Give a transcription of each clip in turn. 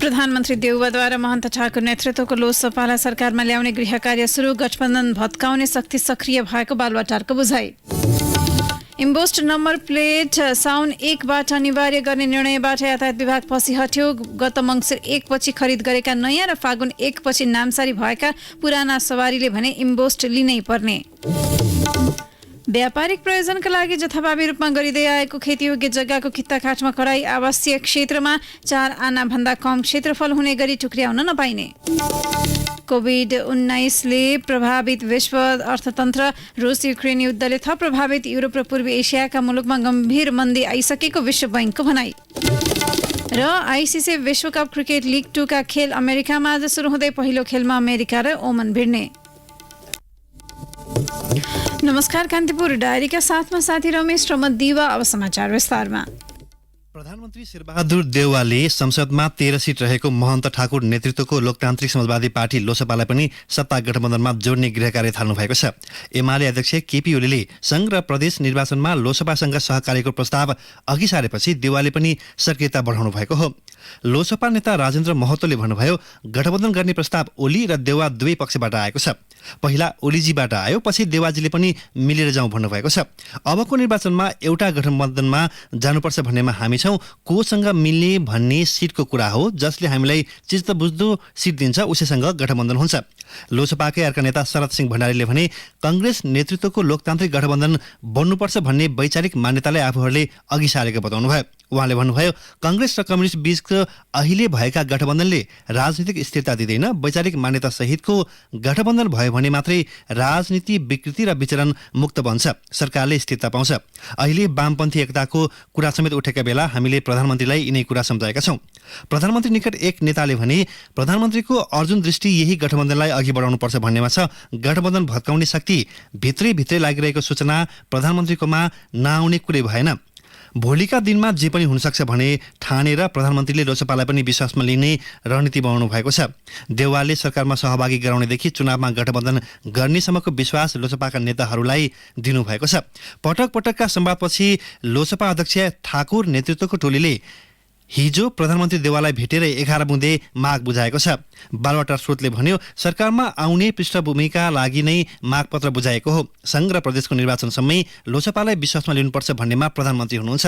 प्रधानमन्त्री देउवाद्वारा महन्त ठाकुर नेतृत्वको लोकसभालाई सरकारमा ल्याउने गृह कार्य सुरु, गठबन्धन भत्काउने शक्ति सक्रिय भएको बालुवाटारको बुझाइ। इम्बोस्ड नम्बर प्लेट साउन 1बाट अनिवार्य गर्ने निर्णयबाट यातायात विभाग पछि हट्यो। गत मङ्सिर 1 पछि खरिद गरेका नयाँ र फागुन 1 पछि नामसारी भएका पुराना सवारीले भने इम्बोस्ड लिनै पर्ने। व्यापारिक प्रयोजनका लागि जथाभावी रूपमा गरिँदै आएको खेतीयोग्य जग्गाको कित्ताकाटमा कडाई, आवासीय क्षेत्रमा 4 आना भन्दा कम क्षेत्रफल हुने गरी टुक्र्याउन नपाइने। कोभिड-19ले प्रभावित विश्व अर्थतन्त्र, रुस युक्रेन युद्धले थप प्रभावित युरोप र पूर्वी एसियाका मुलुकमा गम्भीर मन्दी आइसकेको विश्व बैंकको भनाई। र आइसिसी विश्वकप क्रिकेट लिग 2 का खेल अमेरिकामा आज सुरु हुँदै पहिलो खेलमा अमेरिका र ओमन भिड्ने। नमस्कार, कान्तिपुर डायरीका साथमा साथी रमेश र म दिवा। अब समाचार विस्तारमा। प्रधानमन्त्री शेरबहादुर देउवाले संसदमा 13 सिट रहेको महन्त ठाकुर नेतृत्वको लोकतान्त्रिक समाजवादी पार्टी लोसपालाई पनि सत्ता गठबन्धनमा जोड्ने गृह कार्य थाल्नु भएको छ। एमाले अध्यक्ष केपी ओलीले संघ र प्रदेश निर्वाचनमा लोसपासँग सहकार्यको प्रस्ताव अघि सारेपछि देउवाले पनि सक्रियता बढाउनु भएको हो। लोसपा नेता राजेन्द्र महतोले भन्नुभयो, गठबन्धन गर्ने प्रस्ताव ओली र देउवा दुवै पक्षबाट आएको छ। पहिला ओलीजीबाट आयो, पछि देउवाजीले पनि मिलेर जाउँ भन्नुभएको छ। अबको निर्वाचनमा एउटा गठबन्धनमा जानुपर्छ भन्नेमा हामी छौँ। कोसँग मिल्ने भन्ने सिटको कुरा हो। जसले हामीलाई चित्त बुझ्दो सिट दिन्छ उसैसँग गठबन्धन हुन्छ। लोसपाकै अर्का नेता शरद सिंह भण्डारीले भने, कांग्रेस नेतृत्वको लोकतान्त्रिक गठबन्धन बन्नुपर्छ भन्ने वैचारिक मान्यतालाई आफूहरूले अघि सारेको बताउनुभयो। उहाँले भन्नुभयो, कांग्रेस र कम्युनिस्ट बीचको अहिले भएका गठबन्धनले राजनीतिक स्थिरता दिँदैन। वैचारिक मान्यता सहितको गठबन्धन भयो भने मात्रै राजनीति विकृति र विचरण मुक्त बन्छ, सरकारले स्थिरता पाउँछ। अहिले वामपन्थी एकताको कुरा समेत उठेका बेला हामीले प्रधानमन्त्रीलाई यिनै कुरा सम्झाएका छौँ। प्रधानमन्त्री निकट एक नेताले भने, प्रधानमन्त्रीको अर्जुन दृष्टि यही गठबन्धनलाई अघि बढाउनुपर्छ भन्नेमा छ। गठबन्धन भत्काउने शक्ति भित्रै लागिरहेको सूचना प्रधानमन्त्रीकोमा नआउने कुरै भएन। भोलिका दिनमा जे पनि हुनसक्छ भने ठानेर प्रधानमन्त्रीले लोसपालाई पनि विश्वासमा लिने रणनीति बनाउनु भएको छ। देउवाले सरकारमा सहभागी गराउनेदेखि चुनावमा गठबन्धन गर्नेसम्मको विश्वास लोसपाका नेताहरूलाई दिनुभएको छ। पटक पटकका संवादपछि लोसपा अध्यक्ष ठाकुर नेतृत्वको टोलीले हिजो प्रधानमन्त्री देउवालाई भेटेर 11 बुँदे माग बुझाएको छ। बालुवाटार स्रोतले भन्यो, सरकारमा आउने पृष्ठभूमिका लागि नै मागपत्र बुझाएको हो। संघ र प्रदेशको निर्वाचनसम्मै लोसपालाई विश्वासमा लिनुपर्छ भन्नेमा प्रधानमन्त्री हुनुहुन्छ।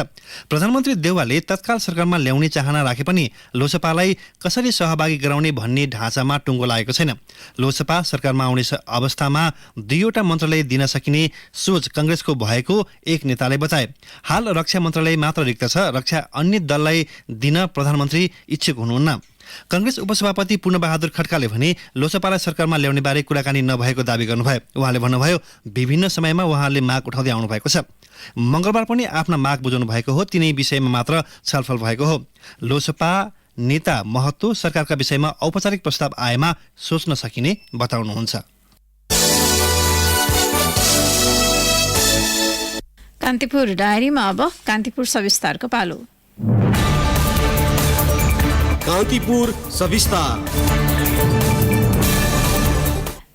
प्रधानमन्त्री देउवाले तत्काल सरकारमा ल्याउने चाहना राखे पनि लोसपालाई कसरी सहभागी गराउने भन्ने ढाँचामा टुङ्गो लागेको छैन। लोसपा सरकारमा आउने अवस्थामा 2वटा मन्त्रालय दिन सकिने सोच कांग्रेसको भएको एक नेताले बताए। हाल रक्षा मन्त्रालय मात्र रिक्त छ। रक्षा अन्य दललाई दिन प्रधानमन्त्री इच्छुक हुनुहुन्न। कांग्रेस उपसभापति पूर्णबहादुर खड्काले भने, लोसपालाई सरकारमा ल्याउने बारे कुराकानी नभएको दावी गर्नुभयो। उहाँले भन्नुभयो, विभिन्न समयमा उहाँले माग उठाउँदै आउनु भएको छ। मंगलबार पनि आफ्ना माग बुझाउनु भएको हो। तिनै विषयमा मात्र छलफल भएको हो। लोसपा नेता महतो सरकारका विषयमा औपचारिक प्रस्ताव आएमा सोच्न सकिने बताउनुहुन्छ। कान्तिपुर डायरीमा अब कान्तिपुर सविस्तारको पालो। कान्तिपुर सविस्तार।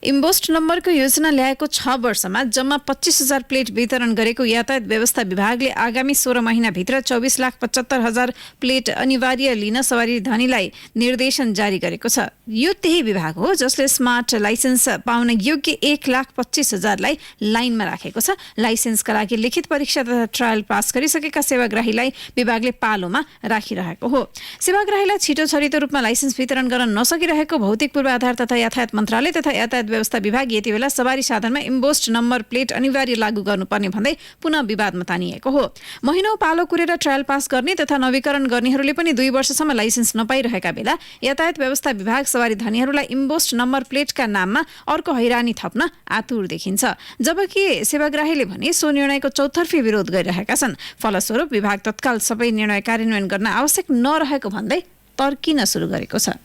इम्बोस्ड नम्बरको योजना ल्याएको 6 वर्षमा जम्मा 25,000 प्लेट वितरण गरेको यातायात व्यवस्था विभागले आगामी 16 महिनाभित्र 24,75,000 प्लेट अनिवार्य लिन सवारी धनीलाई निर्देशन जारी गरेको छ। यो त्यही विभाग हो जसले स्मार्ट लाइसेन्स पाउन योग्य 1,25,000लाई लाइनमा राखेको छ। लाइसेन्सका लागि लिखित परीक्षा तथा ट्रायल पास गरिसकेका सेवाग्राहीलाई विभागले पालोमा राखिरहेको हो। सेवाग्राहीलाई छिटो छरितो रूपमा लाइसेन्स वितरण गर्न नसकिरहेको भौतिक पूर्वाधार तथा यातायात मन्त्रालय तथा यातायात व्यवस्था विभाग यति बेला सवारी साधनमा इम्बोस्ड नम्बर प्लेट अनिवार्य लागू गर्नुपर्ने भन्दै पुनः विवादमा तानिएको हो। महिनौ पालो कुरेर ट्रायल पास गर्ने तथा नवीकरण गर्नेहरूले पनि 2 वर्षसम्म लाइसेन्स नपाइरहेका बेला यातायात व्यवस्था विभाग सवारी धनीहरूलाई इम्बोस्ड नम्बर प्लेटका नाममा अर्को हैरानी थप्न आतुर देखिन्छ। जबकि सेवाग्राहीले भने सो निर्णयको चौतर्फी विरोध गरिरहेका छन्। फलस्वरूप विभाग तत्काल सबै निर्णय कार्यान्वयन गर्न आवश्यक नरहेको भन्दै तर्किन सुरु गरेको छ।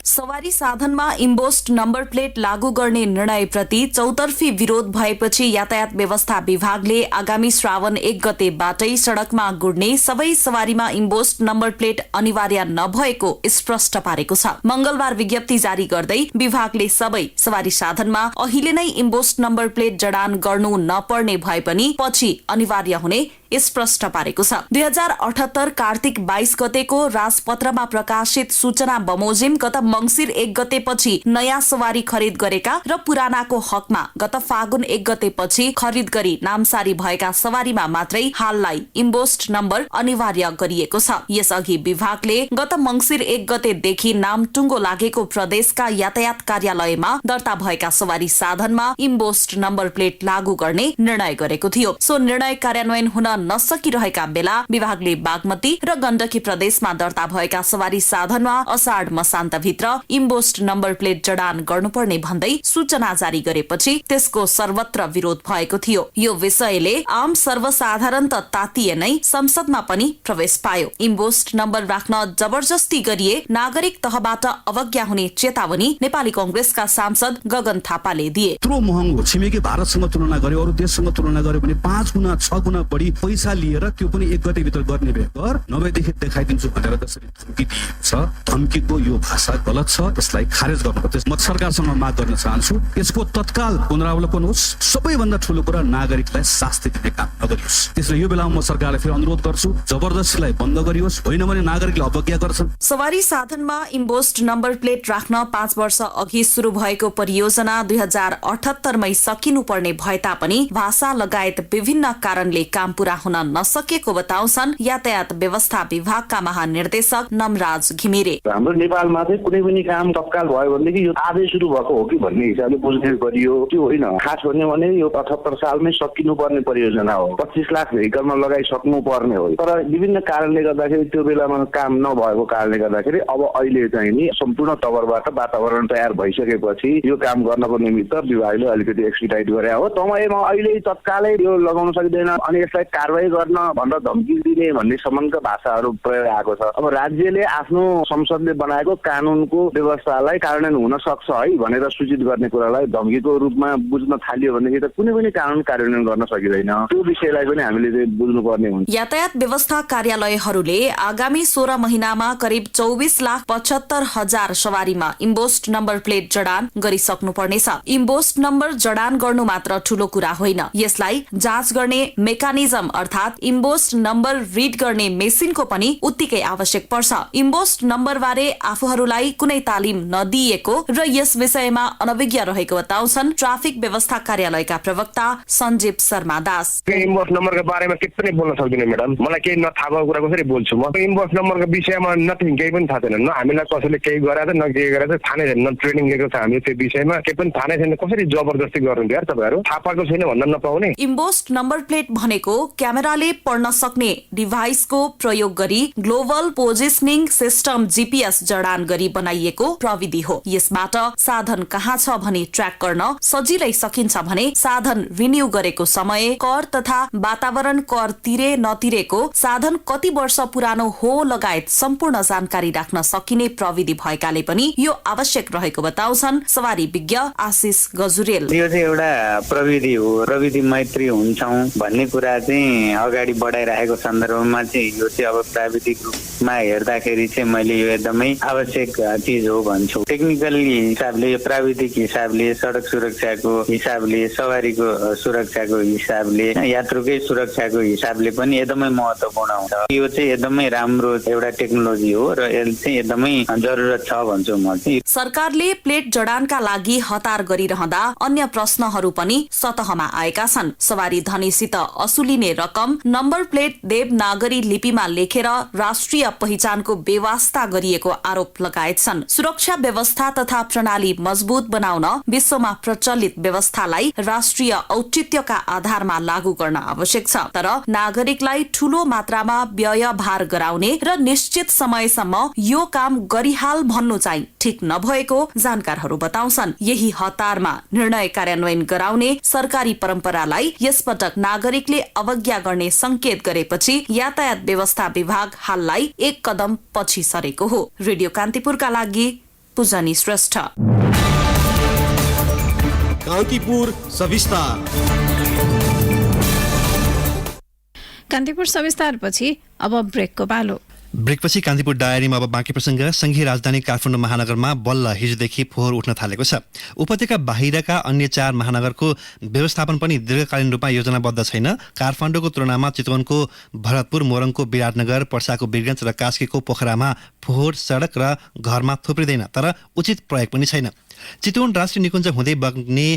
सवारी साधनमा इम्बोस्ड नम्बर प्लेट लागू गर्ने निर्णयप्रति चौतर्फी विरोध भएपछि यातायात व्यवस्था विभागले आगामी श्रावण 1 गतेबाटै सड़कमा गुड्ने सबै सवारीमा इम्बोस्ड नम्बर प्लेट अनिवार्य नभएको स्पष्ट पारेको छ। मंगलबार विज्ञप्ति जारी गर्दै विभागले सबै सवारी साधनमा अहिले नै इम्बोस्ड नम्बर प्लेट जडान गर्नु नपर्ने भए पनि पछि अनिवार्य हुने स्पष्ट पारेको छ। 2078 कार्तिक 22 गतेको राजपत्रमा प्रकाशित सूचना बमोजिम गत मंसिर 1 गतेपछि नयाँ सवारी खरिद गरेका र पुरानाको हकमा गत फागुन 1 गतेपछि खरिद गरी नामसारी भएका सवारीमा मात्रै हाललाई इम्बोस्ड नम्बर अनिवार्य गरिएको छ। यसअघि विभागले गत मंसिर 1 गतेदेखि नामटुङ्गो लागेको प्रदेशका यातायात कार्यालयमा दर्ता भएका सवारी साधनमा इम्बोस्ड नम्बर प्लेट लागू गर्ने निर्णय गरेको थियो। सो निर्णय कार्यान्वयन हुन नसकिरहेका बेला विभागले बागमती र गण्डकी प्रदेशमा दर्ता भएका सवारी साधनमा अषाढ मसान्तभित्र इम्बोस्ड नम्बर प्लेट जडान गर्नुपर्ने भन्दै सूचना जारी गरेपछि त्यसको सर्वत्र विरोध भएको थियो। यो विषयले आम सर्वसाधारण त तातिए नै संसदमा पनि प्रवेश पायो। इम्बोस्ड नम्बर राख्न जबरजस्ती गरिए नागरिक तहबाट अवज्ञा हुने चेतावनी नेपाली कांग्रेसका सांसद गगन थापाले दिए। यत्रो महँगो छिमेकी भारतसँग तुलना गर्यो, अरू देशसँग तुलना गर्यो भने 5 गुणा 6 गुणा बढी पैसा लिएर त्यो पनि 1 गतेभित्र गर्ने बेगर 90 देखि देखाइदिन्छु भनेर जसरी धम्की दिएको छ, धम्कीको यो भाषा गलत छ। यसलाई खारेज गर्नुपर्छ। म सरकारसँग माग गर्न चाहन्छु यसको तत्काल पुनरावलोकन होस्। सबैभन्दा ठूलो कुरा नागरिकलाई शास्ति दिने काम नगरियोस्। त्यसैले यो बेलामा म सरकारलाई फेरि अनुरोध गर्छु जबरजस्तीलाई बन्द गरियोस्, होइन भने नागरिकले अवज्ञा गर्छन्। सवारी साधनमा इम्बोस्ड नम्बर प्लेट राख्न 5 वर्ष अघि शुरू भएको परियोजना 2078 मै सकिनुपर्ने भए तापनि भाषा लगायत विभिन्न कारणले काम पूरा हुन नसकेको बताउँछन् यातायात व्यवस्था विभागका महानिर्देशक नमराज घिमिरे। हाम्रो नेपालमा चाहिँ कुनै पनि काम तत्काल भयो भनेदेखि यो आजै सुरु भएको हो कि भन्ने हिसाबले बुझ्ने गरियो। त्यो होइन, खास भन्यो भने यो 78 सालमै सकिनुपर्ने परियोजना हो। 25 लाख भेहिकलमा लगाइसक्नु पर्ने हो। तर विभिन्न कारणले गर्दाखेरि त्यो बेलामा काम नभएको कारणले गर्दाखेरि अब अहिले चाहिँ नि सम्पूर्ण तवरबाट वातावरण तयार भइसकेपछि यो काम गर्नको निमित्त विभागले अलिकति एक्सपिडाइट गरे हो। तपाईँमा अहिले तत्कालै यो लगाउन सक्दैन अनि यसलाई कारबाही गर्न भनेर धम्की दिने भन्ने सम्बन्धका भाषाहरू प्रयोग आएको छ। अब राज्यले आफ्नो संसदले बनाएको कानुनको व्यवस्थालाई कार्यान्वयन हुन सक्छ है भनेर सूचित गर्ने कुरालाई धम्कीको रूपमा बुझ्न थालियो भनेदेखि त कुनै पनि कानुन कार्यान्वयन गर्न सकिँदैन। त्यो विषयलाई पनि हामीले चाहिँ बुझ्नुपर्ने हुन्छ। यातायात व्यवस्था कार्यालयहरूले आगामी 16 महिनामा करिब 24,75,000 सवारीमा इम्बोस्ड नम्बर प्लेट जडान गरिसक्नुपर्नेछ। इम्बोस्ड नम्बर जडान गर्नु मात्र ठूलो कुरा होइन, यसलाई जाँच गर्ने मेकानिजम अर्थात इम्बोस्ड नम्बर रिड गर्ने मेसिनको पनि उत्तिकै आवश्यक पर्छ। इम्बोस्ड नम्बर बारे आफूहरूलाई कुनै तालिम नदिएको र यस विषयमा अनभिज्ञ रहेको बताउँछन् ट्राफिक व्यवस्था कार्यालयका प्रवक्ता सञ्जीव शर्मा दास। इम्बोस्ड नम्बरको बारेमा के पनि बोल्न सक्दिनँ म्याडम। मलाई केही नथाहा भएको कुरा कसरी बोल्छु म? इम्बोस्ड नम्बरको विषयमा नथिङ केही पनि थाहा छैन। न हामीलाई कसैले केही गरेछ न के गरेछ थाहा नै छैन। न ट्रेनिङ लिएको छ हामीले त्यो विषयमा केही पनि थाहा नै छैन। कसरी जबरजस्ती गर्नुहुन्छ यार तपाईहरु? थाहा पाएको छैन भन्न नपाउने। इम्बोस्ड नम्बर प्लेट भनेको क्यामेराले पढ्न सक्ने डिभाइसको प्रयोग गरी ग्लोबल पोजिसनिङ सिस्टम जीपीएस जडान गरी बनाइएको प्रविधि हो। यसबाट साधन कहाँ छ भनी ट्र्याक गर्न सजिलै सकिन्छ भने साधन रिन्यू गरेको समय, कर तथा वातावरण कर तिरे नतिरेको, साधन कति वर्ष पुरानो हो लगायत सम्पूर्ण जानकारी राख्न सकिने प्रविधि भएकाले पनि यो आवश्यक रहेको बताउँछन् सवारी विज्ञ आशिष गजुरेल। यो चाहिँ एउटा प्रविधि हो, प्रविधि मैत्री हुन्छौं भन्ने कुरा चाहिँ अगाडि बढाइरहेको सन्दर्भमा चाहिँ यो चाहिँ अब प्राविधिक रूपमा हेर्दाखेरि चाहिँ मैले यो एकदमै आवश्यक चिज हो भन्छु। टेक्निकली हिसाबले, प्राविधिक हिसाबले, सडक सुरक्षाको हिसाबले, सवारीको सुरक्षाको हिसाबले, यात्रुकै सुरक्षाको हिसाबले पनि एकदमै महत्त्वपूर्ण हुन्छ। यो चाहिँ एकदमै राम्रो एउटा टेक्नोलोजी हो र यसले चाहिँ एकदमै जरुरत छ भन्छु म चाहिँ। सरकारले प्लेट जडानका लागि हतार गरिरहँदा अन्य प्रश्नहरू पनि सतहमा आएका छन्। सवारी धनीसित असुलिने रकम नम्बर प्लेट देवनागरी लिपिमा लेखेर राष्ट्रिय पहिचानको बेवास्ता गरिएको आरोप लगाएका छन्। सुरक्षा व्यवस्था तथा प्रणाली मजबुत बनाउन विश्वमा प्रचलित व्यवस्थालाई राष्ट्रिय औचित्यका आधारमा लागू गर्न आवश्यक छ। तर नागरिकलाई ठूलो मात्रामा व्यय भार गराउने र निश्चित समयसम्म यो काम गरिहाल भन्नु चाहिँ ठिक नभएको जानकारहरू बताउँछन्। यही हतारमा निर्णय कार्यान्वयन गराउने सरकारी परम्परालाई यसपटक नागरिकले अवज्ञा गर्ने संकेत गरेपछि यातायात व्यवस्था विभाग हाललाई 1 कदम पछि सरेको हो। रेडियो कान्तिपुरका लागि पूजनी श्रेष्ठ। कान्तिपुर सविस्तार। कान्तिपुर सविस्तारपछि अब ब्रेकको पालो। ब्रेकपछि कान्तिपुर डायरीमा अब बाँकी प्रसङ्ग। संघीय राजधानी काठमाडौँ महानगरमा बल्ल हिजोदेखि फोहोर उठ्न थालेको छ। उपत्यका बाहिरका अन्य 4 महानगरको व्यवस्थापन पनि दीर्घकालीन रूपमा योजनाबद्ध छैन। काठमाडौँको तुलनामा चितवनको भरतपुर, मोरङको विराटनगर, पर्साको वीरगञ्ज र कास्कीको पोखरामा फोहोर सडक र घरमा थुप्रिँदैन, तर उचित प्रयोग पनि छैन। चितवन राष्ट्रिय निकुञ्ज हुँदै बग्ने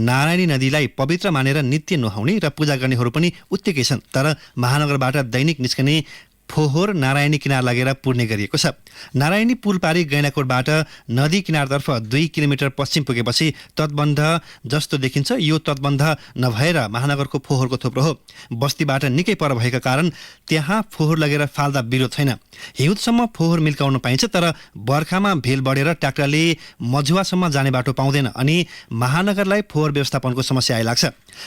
नारायणी नदीलाई पवित्र मानेर नित्य नुहाउने र पूजा गर्नेहरू पनि उत्तिकै छन्, तर महानगरबाट दैनिक निस्कने फोहोर नारायणी किनार लागेर पुर्ने गरिएको छ। नारायणी पुल पारी गैंडाकोटबाट नदी किनारतर्फ 2 किलोमिटर पश्चिम पुगेपछि तटबन्ध जस्तो देखिन्छ। यो तटबन्ध नभएर महानगरको फोहोरको थुप्रो हो। बस्तीबाट निकै पर भएका कारण त्यहाँ फोहोर लगेर फाल्दा विरोध छैन। हिउँदसम्म फोहोर मिल्काउन पाइन्छ, तर बर्खामा भेल बढेर ट्र्याक्टरले मझुवासम्म जाने बाटो पाउँदैन अनि महानगरलाई फोहोर व्यवस्थापनको समस्या आइलाग्छ।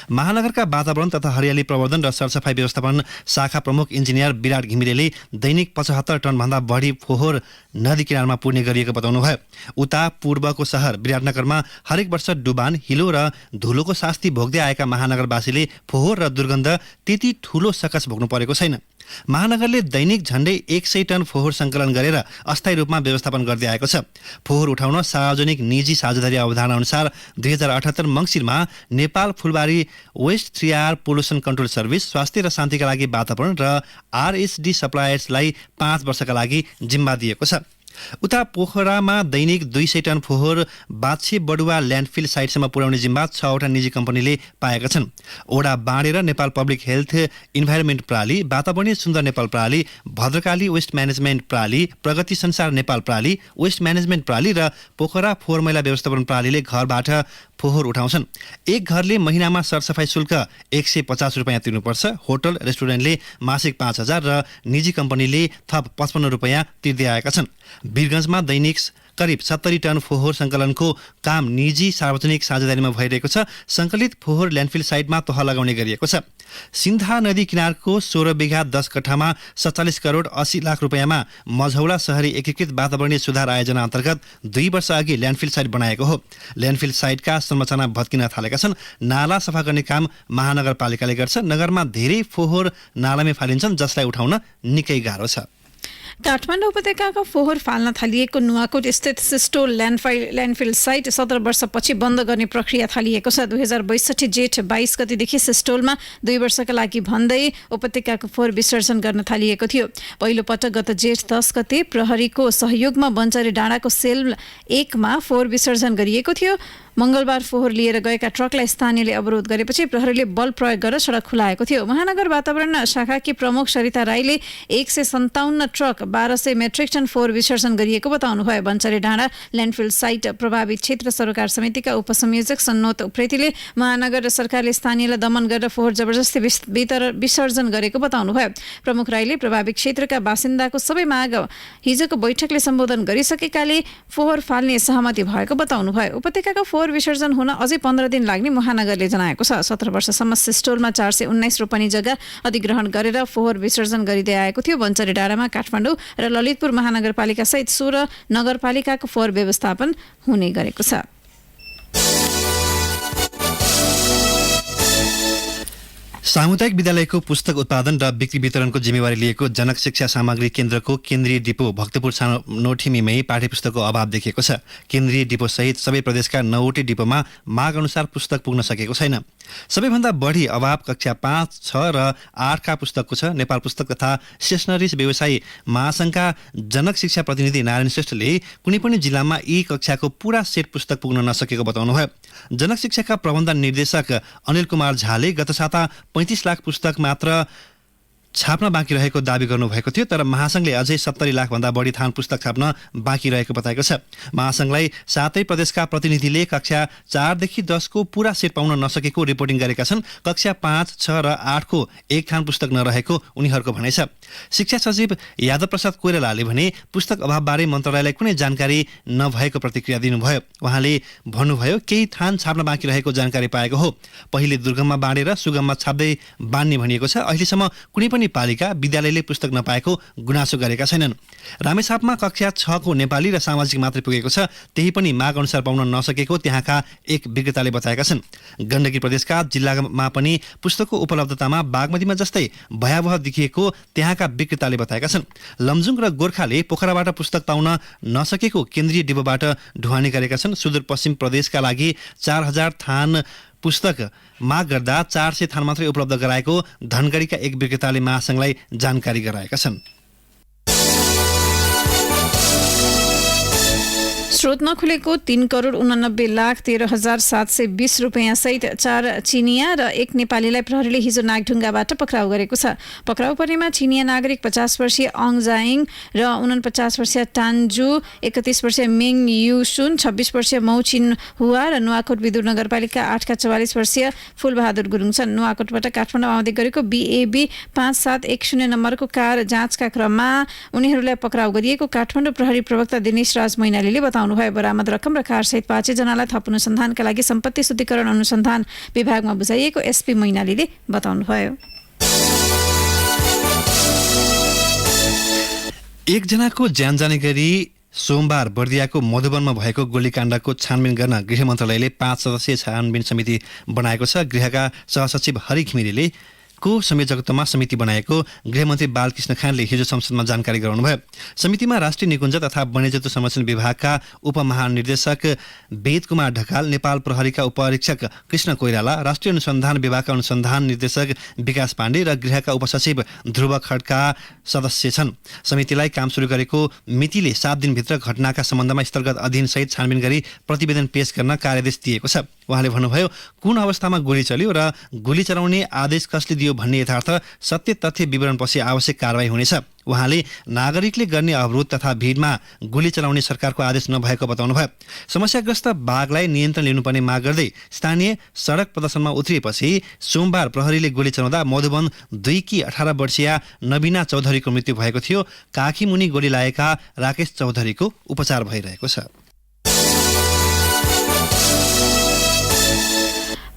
महानगरका वातावरण तथा हरियाली प्रवर्धन र सरसफाई व्यवस्थापन शाखा प्रमुख इन्जिनियर विराट घिमिरेले दैनिक 75 टनभन्दा बढी फोहोर नदी किनारमा पुर्ने गरिएको बताउनुभयो। उता पूर्वको शहर विराटनगरमा हरेक वर्ष डुबान, हिलो र धुलोको शास्ति भोग्दै आएका महानगरवासीले फोहोर र दुर्गन्ध त्यति ठूलो सकस भोग्नु परेको छैन। महानगरले दैनिक झण्डै 100 टन फोहोर सङ्कलन गरेर अस्थायी रूपमा व्यवस्थापन गर्दै आएको छ। फोहोर उठाउन सार्वजनिक निजी साझेदारी अवधारणा अनुसार 2078 मङ्सिरमा नेपाल फुलबारी West 3R pollution control service, स्वास्थ्य र शान्तिका लागि वातावरण र RSD सप्लायर्सलाई 5 वर्षका लागि जिम्मा दिएको छ। उता पोखरामा दैनिक 200 टन फोहोर बाछे बडुवा ल्यान्डफिल साइटसम्म पुर्याउने जिम्मा 6वटा निजी कम्पनीले पाएका छन्। ओडा बाँडेर नेपाल पब्लिक हेल्थ इन्भाइरोमेन्ट प्रणाली, वातावरणीय सुन्दर नेपाल प्रणाली, भद्रकाली वेस्ट म्यानेजमेन्ट प्रणाली, प्रगति संसार नेपाल प्रणाली, वेस्ट म्यानेजमेन्ट प्रणाली र पोखरा फोहोर मैला व्यवस्थापन प्रणालीले घरबाट फोहोर उठाउँछन्। एक घरले महिनामा सरसफाई शुल्क 150 रुपियाँ तिर्नुपर्छ। होटल रेस्टुरेन्टले मासिक 5,000 र निजी कम्पनीले थप 55 रुपियाँ तिर्दै आएका छन्। वीरगञ्जमा दैनिक करिब 70 टन फोहोर सङ्कलनको काम निजी सार्वजनिक साझेदारीमा भइरहेको छ। सङ्कलित फोहोर ल्यान्डफिल साइटमा तह लगाउने गरिएको छ। सिन्धा नदी किनारको 16 बिघा 10 कट्ठामा 47 करोड 80 लाख रुपियाँमा मझौला शहरी एकीकृत वातावरणीय सुधार आयोजना अन्तर्गत 2 वर्ष अघि ल्यान्डफिल साइट बनाएको हो। ल्यान्डफिल साइटका संरचना भत्किन थालेका छन्। नाला सफा गर्ने काम महानगरपालिकाले गर्छ। नगरमा धेरै फोहोर नालामै फालिन्छन्, जसलाई उठाउन निकै गाह्रो छ। काठमाडौँ उपत्यकाको फोहोर फाल्न थालिएको नुवाकोट स्थित सिस्टोल ल्यान्डफिल साइट 17 वर्षपछि बन्द गर्ने प्रक्रिया थालिएको छ। 2062 जेठ 22 गतिदेखि सिस्टोलमा 2 वर्षका लागि भन्दै उपत्यकाको फोहोर विसर्जन गर्न थालिएको थियो। पहिलो पटक गत जेठ 10 गते प्रहरीको सहयोगमा बन्चरी डाँडाको सेल 1 मा फोहोर विसर्जन गरिएको थियो। मंगलबार फोहोर लिएर गएका ट्रकलाई स्थानीयले अवरोध गरेपछि प्रहरीले बल प्रयोग गरेर सडक खुलाएको थियो। महानगर वातावरण शाखाकी प्रमुख सरिता राईले 157 ट्रक 1200 मेट्रिक टन फोहोर विसर्जन गरिएको बताउनुभयो। बन्चरी डाँडा ल्यान्डफिल साइट प्रभावित क्षेत्र सरोकार समितिका उपसंयोजक सन्नोत उप्रेतीले महानगर र सरकारले स्थानीयलाई दमन गरेर फोहोर जबरजस्ती विसर्जन गरेको बताउनुभयो। प्रमुख राईले प्रभावित क्षेत्रका बासिन्दाको सबै माग हिजोको बैठकले सम्बोधन गरिसकेकाले फोहोर फाल्ने सहमति भएको बताउनुभयो। उपत्यकाको फोहोर विसर्जन हुन अझै 15 दिन लाग्ने महानगरले जनाएको छ। 17 वर्षसम्म सिस्टोलमा 419 रोपनी जग्गा अधिग्रहण गरेर फोहोर विसर्जन गरिँदै आएको थियो। बन्चरी डाँडामा काठमाडौँ र ललितपुर महानगरपालिका सहित 16 नगरपालिकाको फोहोर व्यवस्थापन हुने गरेको छ। सामुदायिक विद्यालयको पुस्तक उत्पादन र बिक्री वितरणको जिम्मेवारी लिएको जनक शिक्षा सामग्री केन्द्रको केन्द्रीय डिपो भक्तपुर सानोठीमीमै पाठ्यपुस्तकको अभाव देखिएको छ। केन्द्रीय डिपो सहित सबै प्रदेशका 9वटै डिपोमा माग अनुसार पुस्तक पुग्न सकेको छैन। सबैभन्दा बढी अभाव कक्षा 5, 6 र 8 का पुस्तकको छ। नेपाल पुस्तक तथा स्टेसनरी व्यवसायी महासङ्घका जनक शिक्षा प्रतिनिधि नारायण श्रेष्ठले कुनै पनि जिल्लामा यी कक्षाको पूरा सेट पुस्तक पुग्न नसकेको बताउनुभयो। जनक शिक्षाका प्रबन्ध निर्देशक अनिल कुमार झाले गत साता 35 लाख पुस्तक मात्र छाप्न बाँकी रहेको दावी गर्नुभएको थियो, तर महासङ्घले अझै 70 लाख भन्दा बढी थान पुस्तक छाप्न बाँकी रहेको बताएको छ। महासङ्घलाई 7 प्रदेशका प्रतिनिधिले कक्षा 4 देखि 10 को पूरा सेट पाउन नसकेको रिपोर्टिङ गरेका छन्। कक्षा 5, 6 र 8 को एक थान पुस्तक नरहेको उनीहरूको भनाइ छ। शिक्षा सचिव यादव प्रसाद कोइरालाले भने पुस्तक अभावबारे मन्त्रालयलाई कुनै जानकारी नभएको प्रतिक्रिया दिनुभयो। उहाँले भन्नुभयो, केही थान छाप्न बाँकी रहेको जानकारी पाएको हो। पहिले दुर्गममा बाँडेर सुगममा छाप्दै बाँड्ने भनिएको छ। अहिलेसम्म कुनै पनि पनि पालिका विद्यालयले पुस्तक नपाएको गुनासो गरेका छैनन्। रामेछापमा कक्षा 6 को नेपाली र सामाजिक मात्रै पुगेको छ, त्यही पनि माग अनुसार पाउन नसकेको त्यहाँका एक विक्रेताले बताएका छन्। गण्डकी प्रदेशका जिल्लामा पनि पुस्तकको उपलब्धतामा बागमतीमा जस्तै भयावह देखिएको त्यहाँका विक्रेताले बताएका छन्। लमजुङ र गोर्खाले पोखराबाट पुस्तक पाउन नसकेको केन्द्रीय डिपोबाट ढुवानी गरेका छन्। सुदूरपश्चिम प्रदेशका लागि 4000 थान पुस्तक माग गर्दा 400 थान मात्रै उपलब्ध गराएको धनगढीका एक विक्रेताले महासंघलाई जानकारी गराएका छन्। स्रोत नखुलेको 3,89,13,720 रुपियाँ सहित 4 चिनिया र 1 नेपालीलाई प्रहरीले हिजो नागढुङ्गाबाट पक्राउ गरेको छ। पक्राउ परेमा चिनिया नागरिक 50 वर्षीय अङ जाइङ र 49 वर्षीय टान्जु, 31 वर्षीय मेङ युसुन, 26 वर्षीय मौचिन हुवा र नुवाकोट विदुर नगरपालिका 8 का 44 वर्षीय फूलबहादुर गुरुङ छन्। नुवाकोटबाट काठमाडौँ आउँदै गरेको BAB 5710 नम्बरको कार जाँचका क्रममा उनीहरूलाई पक्राउ गरिएको काठमाडौँ प्रहरी प्रवक्ता दिनेश राज मैनालीले बताउनु भयो। बरामद रकम र कारसहित 5 जनालाई थप अनुसन्धानका लागि सम्पत्ति शुद्धिकरण अनुसन्धान विभागमा बुझाइएको SP मैनालीले बताउनुभयो। एकजनाको ज्यान जाने गरी सोमबार बर्दियाको मधुवनमा भएको गोलीकाण्डको छानबिन गर्न गृह मन्त्रालयले 5 सदस्यीय छानबिन समिति बनाएको छ। गृहका सहसचिव हरि घिमिरेले को संयोजकत्वमा समिति बनाएको गृहमन्त्री बालकृष्ण खानले हिजो संसदमा जानकारी गराउनुभयो। समितिमा राष्ट्रिय निकुञ्ज तथा वन्यजन्तु संरक्षण विभागका उपमहानिर्देशक वेद कुमार ढकाल, नेपाल प्रहरीका उपरीक्षक कृष्ण कोइराला, राष्ट्रिय अनुसन्धान विभागका अनुसन्धान निर्देशक विकास पाण्डे र गृहका उपसचिव ध्रुव खड्का सदस्य छन्। समितिलाई काम सुरु गरेको मितिले 7 दिनभित्र घटनाका सम्बन्धमा स्थलगत अध्ययनसहित छानबिन गरी प्रतिवेदन पेश गर्न कार्यादेश दिएको छ। उहाँले भन्नुभयो, कुन अवस्थामा गोली चल्यो र गोली चलाउने आदेश कसले दियो भन्ने यथार्थ सत्य तथ्य विवरणपछि आवश्यक कारबाही हुनेछ। उहाँले नागरिकले गर्ने अवरोध तथा भिडमा गोली चलाउने सरकारको आदेश नभएको बताउनुभयो। समस्याग्रस्त बाघलाई नियन्त्रण लिनुपर्ने माग गर्दै स्थानीय सडक प्रदर्शनमा उत्रिएपछि सोमबार प्रहरीले गोली चलाउँदा मधुवन 2 की 18 वर्षीय नबिना चौधरीको मृत्यु भएको थियो। काखी मुनि गोली लागेका राकेश चौधरीको उपचार भइरहेको छ।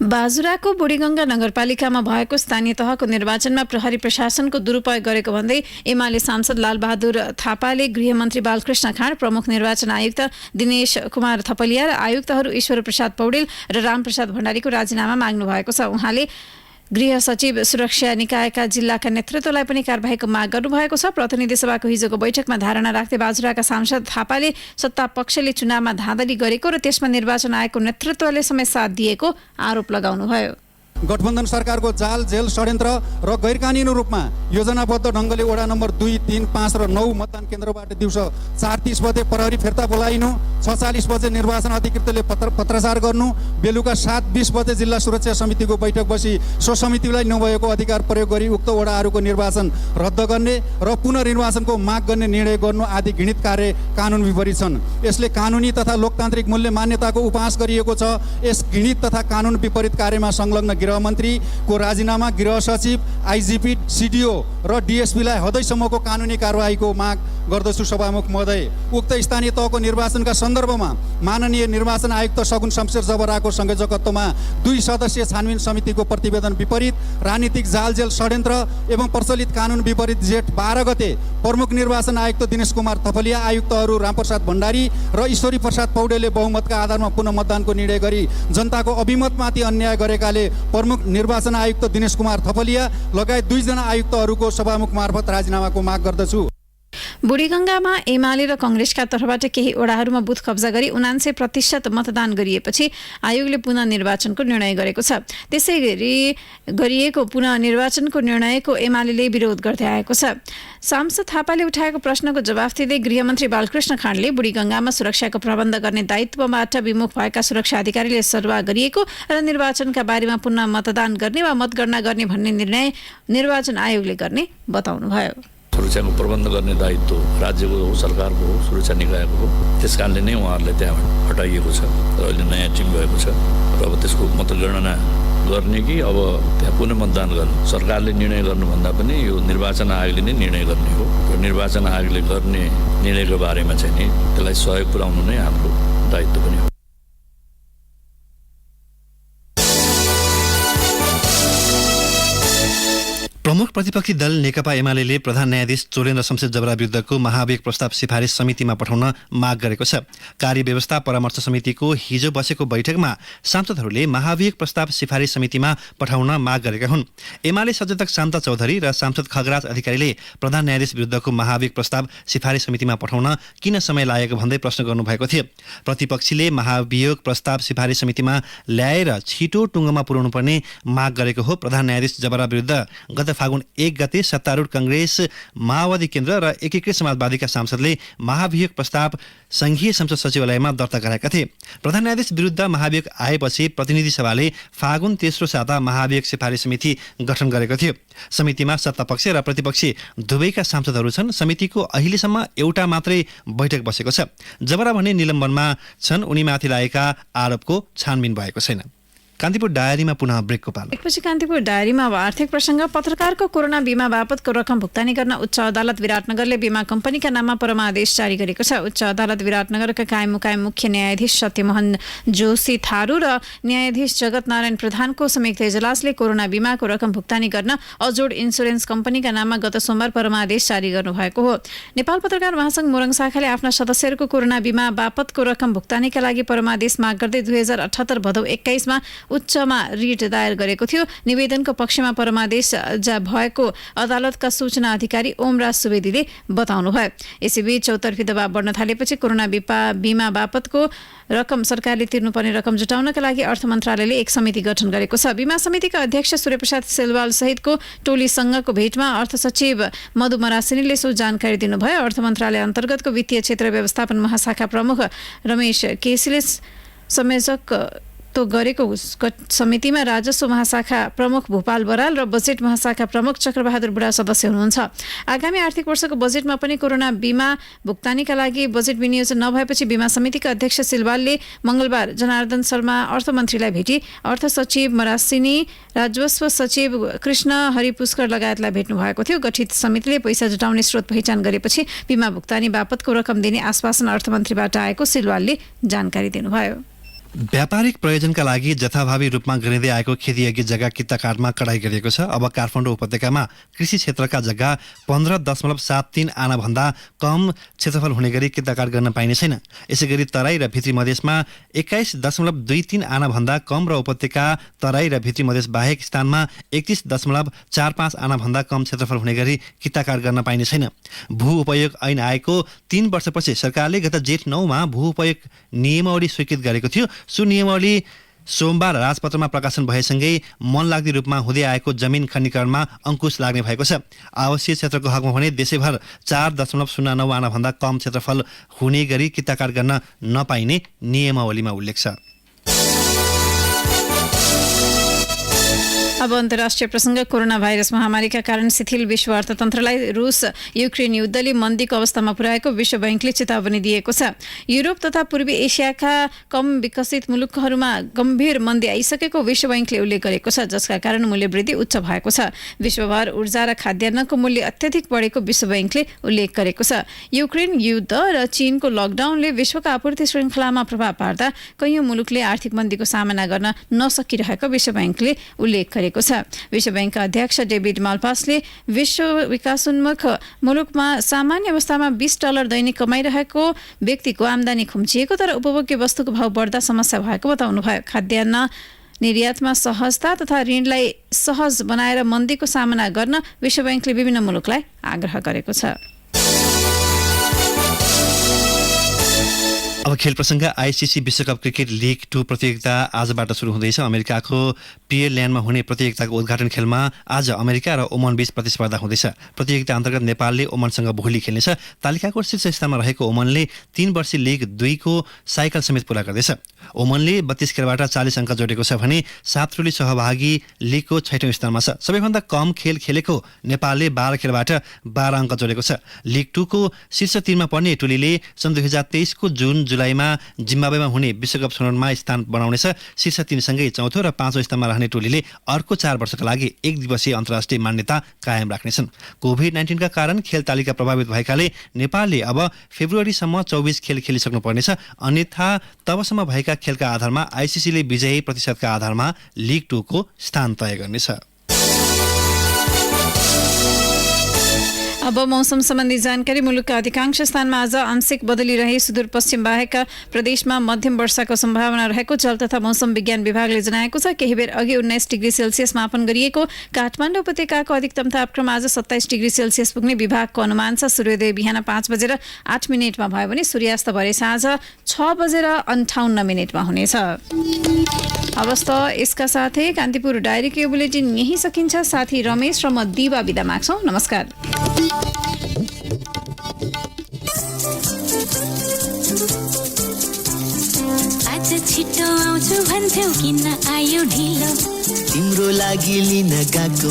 बाजुराको बुढीगंगा नगरपालिकामा भएको स्थानीय तहको निर्वाचनमा प्रहरी प्रशासनको दुरुपयोग गरेको भन्दै एमाले सांसद लालबहादुर थापाले गृहमन्त्री बालकृष्ण खाँड, प्रमुख निर्वाचन आयुक्त दिनेश कुमार थपलिया र आयुक्तहरू ईश्वर प्रसाद पौडेल र रामप्रसाद भण्डारीको राजीनामा माग्नु भएको छ। उहाँले गृह सचिव सुरक्षा निकायका जिल्लाका नेतृत्वलाई पनि कारबाहीको माग गर्नुभएको छ। प्रतिनिधि सभाको हिजोको बैठकमा धारणा राख्दै बाजुराका सांसद थापाले सत्ता पक्षले चुनावमा धाँधली गरेको र त्यसमा निर्वाचन आयोगको नेतृत्वले समेत साथ दिएको आरोप लगाउनुभयो। गठबन्धन सरकारको जाल, जेल, षड्यन्त्र र गैरकानुनी रूपमा योजनाबद्ध ढङ्गले वडा नम्बर 2, 3, 5 र 9 मतदान केन्द्रबाट दिउँसो 4:30 बजे प्रहरी फिर्ता बोलाइनु, 6:40 बजे निर्वाचन अधिकृतले पत्रचार गर्नु, बेलुका 7:20 बजे जिल्ला सुरक्षा समितिको बैठक बसी सो समितिलाई नभएको अधिकार प्रयोग गरी उक्त वडाहरूको निर्वाचन रद्द गर्ने र पुनर्निर्वाचनको माग गर्ने निर्णय गर्नु आदि घृणित कार्य कानुन विपरीत छन्। यसले कानुनी तथा लोकतान्त्रिक मूल्य मान्यताको उपहास गरिएको छ। यस घृणित तथा कानुन विपरीत कार्यमा संलग्न गृहमन्त्रीको राजीनामा, गृह सचिव, आइजिपी, सिडिओ र डिएसपीलाई हदैसम्मको कानुनी कारबाहीको माग गर्दछु। सभामुख महोदय, उक्त स्थानीय तहको निर्वाचनका सन्दर्भमा माननीय निर्वाचन आयुक्त सगुन शमशेर जबराको संयोजकत्वमा 2 सदस्यीय छानबिन समितिको प्रतिवेदन विपरीत, राजनीतिक जालजेल, षड्यन्त्र एवं प्रचलित कानुन विपरीत जेठ 12 गते प्रमुख निर्वाचन आयुक्त दिनेश कुमार थपलिया, आयुक्तहरू रामप्रसाद भण्डारी र ईश्वरी प्रसाद पौडेलले बहुमतका आधारमा पुनः मतदानको निर्णय गरी जनताको अभिमतमाथि अन्याय गरेकाले प्रमुख निर्वाचन आयुक्त दिनेश कुमार थपलिया लगायत 2 जना आयुक्तहरूको सभामुख मार्फत राजीनामाको माग गर्दछु। बुढीगंगामा एमाले र कंग्रेसका तर्फबाट केही वडाहरूमा बुथ कब्जा गरी 79% मतदान गरिएपछि आयोगले पुनः निर्वाचनको निर्णय गरेको छ। त्यसैगरी गरिएको पुनः निर्वाचनको निर्णयको एमाले विरोध गर्दै आएको छ। सांसद थापाले उठाएको प्रश्नको जवाफ दिँदै गृहमन्त्री बालकृष्ण खाँडले बुढीगंगामा सुरक्षाको प्रबन्ध गर्ने दायित्वबाट विमुख भएका सुरक्षा अधिकारीले सरुवा गरिएको र निर्वाचनका बारेमा पुनः मतदान गर्ने वा मतगणना गर्ने भन्ने निर्णय निर्वाचन आयोगले गर्ने बताउनुभयो। सुरक्षाको प्रबन्ध गर्ने दायित्व राज्यको हो, सरकारको हो, सुरक्षा निकायको हो। त्यस कारणले नै उहाँहरूलाई त्यहाँबाट हटाइएको छ र अहिले नयाँ टिम गएको छ र अब त्यसको मतगणना गर्ने कि अब त्यहाँ पुनः मतदान गर्नु सरकारले निर्णय गर्नुभन्दा पनि यो निर्वाचन आयोगले नै निर्णय गर्ने हो र निर्वाचन आयोगले गर्ने निर्णयको बारेमा चाहिँ नि त्यसलाई सहयोग पुर्याउनु नै हाम्रो दायित्व पनि हो। प्रमुख प्रतिपक्षी दल नेकपा एमाले प्रधान न्यायाधीश चोलेन्द्र शमशेर जबरा विरुद्धको महाभियोग प्रस्ताव सिफारिस समितिमा पठाउन माग गरेको छ। कार्यव्यवस्था परामर्श समितिको हिजो बसेको बैठकमा सांसदहरूले महाभियोग प्रस्ताव सिफारिस समितिमा पठाउन माग गरेका हुन्। एमाले संयोजक शान्ता चौधरी र सांसद खगराज अधिकारीले प्रधान न्यायाधीश विरुद्धको महाभियोग प्रस्ताव सिफारिस समितिमा पठाउन किन समय लागेको भन्दै प्रश्न गर्नुभएको थियो। प्रतिपक्षीले महाभियोग प्रस्ताव सिफारिस समितिमा ल्याएर छिटो टुङ्गोमा पुर्याउनु पर्ने माग गरेको हो। प्रधान न्यायाधीश जबरा विरुद्ध गत फागुन 1 गते सत्तारूढ कांग्रेस, माओवादी केन्द्र र एकीकृत समाजवादीका सांसदले महाभियोग प्रस्ताव संघीय संसद सचिवालयमा दर्ता गराएका थिए। प्रधान न्यायाधीश विरुद्ध महाभियोग आएपछि प्रतिनिधि सभाले फागुन तेस्रो साता महाभियोग सिफारिस समिति गठन गरेको थियो। समितिमा सत्तापक्ष र प्रतिपक्षी दुवैका सांसदहरू छन्। समितिको अहिलेसम्म एउटा मात्रै बैठक बसेको छ। जबरा भने निलम्बनमा छन्। उनीमाथि लागेका आरोपको छानबिन भएको छैन। कान्तिपुर डायरीमा पुनः ब्रेकको पालो। एकपछि कान्तिपुर डायरीमा अब आर्थिक प्रसङ्ग। पत्रकारको कोरोना बिमा बापतको रकम भुक्तानी गर्न उच्च अदालत विराटनगरले बिमा कम्पनीका नाममा परमादेश जारी गरेको छ। उच्च अदालत विराटनगरका कायम मुकायम मुख्य न्यायाधीश सत्यमोहन जोशी थारू र न्यायाधीश जगत नारायण प्रधानको संयुक्त इजलासले कोरोना बिमाको रकम भुक्तानी गर्न अजोड इन्सुरेन्स कम्पनीका नाममा गत सोमबार परमादेश जारी गर्नुभएको हो। नेपाल पत्रकार महासंघ मोरङ शाखाले आफ्ना सदस्यहरूको कोरोना बिमा बापतको रकम भुक्तानीका लागि परमादेश माग गर्दै 2078 भदौ 21मा उच्चमा रिट दायर गरेको थियो। निवेदनको पक्षमा परमादेश भएको अदालतका सूचना अधिकारी ओमराज सुवेदीले बताउनुभयो। यसैबीच चौतर्फी दबाव बढ्न थालेपछि कोरोना बिमा बापतको रकम सरकारले तिर्नुपर्ने रकम जुटाउनका लागि अर्थ मन्त्रालयले एक समिति गठन गरेको छ। बिमा समितिका अध्यक्ष सूर्यप्रसाद सेलवाल सहितको टोलीसँगको भेटमा अर्थ सचिव मधु मरासिनीले सो जानकारी दिनुभयो। अर्थ मन्त्रालय अन्तर्गतको वित्तीय क्षेत्र व्यवस्थापन महाशाखा प्रमुख रमेश केसीले संयोजक गरेको समितिमा राजस्व महाशाखा प्रमुख भूपाल बराल र बजेट महाशाखा प्रमुख चक्रबहादुर बुढा सदस्य हुनुहुन्छ। आगामी आर्थिक वर्षको बजेटमा पनि कोरोना बिमा भुक्तानीका लागि बजेट विनियोजन नभएपछि बिमा समितिका अध्यक्ष सिलवालले मंगलबार जनार्दन शर्मा अर्थमन्त्रीलाई भेटी अर्थ सचिव मरासिनी, राजस्व सचिव कृष्ण हरिपुष्कर लगायतलाई भेट्नु भएको थियो। गठित समितिले पैसा जुटाउने स्रोत पहिचान गरेपछि बिमा भुक्तानी बापतको रकम दिने आश्वासन अर्थमन्त्रीबाट आएको सिलवालले जानकारी दिनुभयो। व्यापारिक प्रयोजनका लागि जथाभावी रूपमा गरिँदै आएको खेतीयोग्य जग्गा किताकाटमा कडाई गरिएको छ। अब काठमाडौँ उपत्यकामा कृषि क्षेत्रका जग्गा 15.73 आनाभन्दा कम क्षेत्रफल हुने गरी किताकाट गर्न पाइने छैन। यसैगरी तराई र भित्री मधेसमा 21.23 आनाभन्दा कम र उपत्यका तराई र भित्री मधेस बाहेक स्थानमा 31.45 आनाभन्दा कम क्षेत्रफल हुने गरी किताकाट गर्न पाइने छैन। भू उपयोग ऐन आएको 3 वर्षपछि सरकारले गत जेठ 9मा भू उपयोग नियमावली स्वीकृत गरेको थियो। सो नियमावली सोमबार राजपत्रमा प्रकाशन भएसँगै मनलाग्दी रूपमा हुँदै आएको जमिन खण्डीकरणमा अंकुश लाग्ने भएको छ। आवासीय क्षेत्रको हकमा भने देशैभर 4.09 आनाभन्दा कम क्षेत्रफल हुने गरी किताकाट गर्न नपाइने नियमावलीमा उल्लेख छ। अब अन्तर्राष्ट्रिय प्रसङ्ग। कोरोना भाइरस महामारीका कारण शिथिल विश्व अर्थतन्त्रलाई रूस युक्रेन युद्धले मन्दीको अवस्थामा पुर्याएको विश्व बैंकले चेतावनी दिएको छ। युरोप तथा पूर्वी एसियाका कम विकसित मुलुकहरूमा गम्भीर मन्दी आइसकेको विश्व बैंकले उल्लेख गरेको छ, जसका कारण मूल्य वृद्धि उच्च भएको छ। विश्वभर ऊर्जा र खाद्यान्नको मूल्य अत्यधिक बढेको विश्व बैंकले उल्लेख गरेको छ। युक्रेन युद्ध र चीनको लकडाउनले विश्वका आपूर्ति श्रृङ्खलामा प्रभाव पार्दा कैयौँ मुलुकले आर्थिक मन्दीको सामना गर्न नसकिरहेको विश्व बैंकले उल्लेख गरेको छ। विश्व बैंकका अध्यक्ष डेभिड माल्पासले विश्व विकासोन्मुख मुलुकमा सामान्य अवस्थामा $20 दैनिक कमाइरहेको व्यक्तिको आमदानी खुम्चिएको तर उपभोग्य वस्तुको भाव बढ्दा समस्या भएको बताउनुभयो। खाद्यान्न निर्यातमा सहजता तथा ऋणलाई सहज बनाएर मन्दीको सामना गर्न विश्व बैंकले विभिन्न मुलुकलाई आग्रह गरेको छ। अब खेल प्रसङ्ग। आइसिसी विश्वकप क्रिकेट लिग 2 प्रतियोगिता आजबाट सुरु हुँदैछ। अमेरिकाको पियर ल्यान्डमा हुने प्रतियोगिताको उद्घाटन खेलमा आज अमेरिका र ओमान बीच प्रतिस्पर्धा हुँदैछ। प्रतियोगिता अन्तर्गत नेपालले ओमानसँग भोलि खेल्नेछ। तालिकाको शीर्ष स्थानमा रहेको ओमानले 3 वर्षीय लिग 2 को साइकल समेत पूरा गर्दैछ। ओमानले 32 खेलबाट 40 अङ्क जोडेको छ भने 7 टोली सहभागी लिगको 6औं स्थानमा छ। सबैभन्दा कम खेल खेलेको नेपालले 12 खेलबाट 12 अङ्क जोडेको छ। लिग 2 को शीर्ष 3मा पर्ने टोलीले सन् 2023 को जुलाईमा जिम्बाब्वेमा हुने विश्वकप छनौटमा स्थान बनाउनेछ। शीर्ष 3 सँगै 4औं र 5औं स्थानमा रहने टोलीले अर्को 4 वर्षका लागि 1 दिवसीय अन्तर्राष्ट्रिय मान्यता कायम राख्नेछन्। कोभिड-19 का कारण खेल तालिका प्रभावित भएकाले नेपालले अब फेब्रुअरीसम्म 24 खेल खेलिसक्नु पर्नेछ। अन्यथा तबसम्म भएका खेलका आधारमा आइसिसीले विजयी प्रतिशतका आधारमा लिग 2 को स्थान तय गर्नेछ। अब मौसम सम्बन्धी जानकारी। मुलुकका अधिकांश स्थानमा आज आंशिक बदली रहे सुदूरपश्चिम बाहेकका प्रदेशमा मध्यम वर्षाको सम्भावना रहेको जल तथा मौसम विज्ञान विभागले जनाएको छ। केही बेर अघि 19 डिग्री सेल्सियस मापन गरिएको काठमाडौँ उपत्यकाको अधिकतम तापक्रम आज 27 डिग्री सेल्सियस पुग्ने विभागको अनुमान छ। सूर्योदय बिहान 5:08 भयो भने सूर्यास्त भरे साँझ 6:58 हुनेछ। हवस् त यसका साथै कान्तिपुर डायरीको यो बुलेटिन यही सकिन्छ। साथी रमेश र म दिवा बिदा माग्छौँ। नमस्कार। आज छिटो आउँछु भन्थ्यौ किन आयो ढिलो, तिम्रो लागि लिन गएको